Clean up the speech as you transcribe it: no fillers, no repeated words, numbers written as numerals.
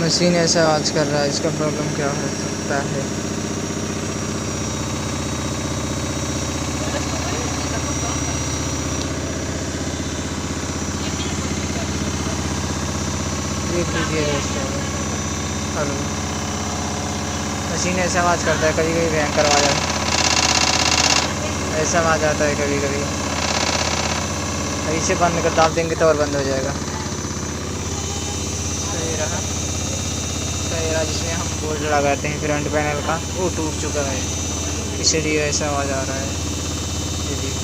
Machine ऐसा आवाज़ कर रहा है, इसका प्रॉब्लम क्या हो सकता है? देख लीजिए दोस्तों। हेलो, मशीन ऐसा आवाज़ करता है, कभी कभी भयंकर आवाज़ आता है, ऐसा आवाज़ आता है कभी कभी। अभी इसे बंद कर डाल देंगे तो और बंद हो जाएगा। सही रहा, सही रहा। जिसमें हम बोर्ड लगाते हैं फ्रंट पैनल का, वो टूट चुका है, इसलिए ऐसा आवाज़ आ रहा है। जी जी।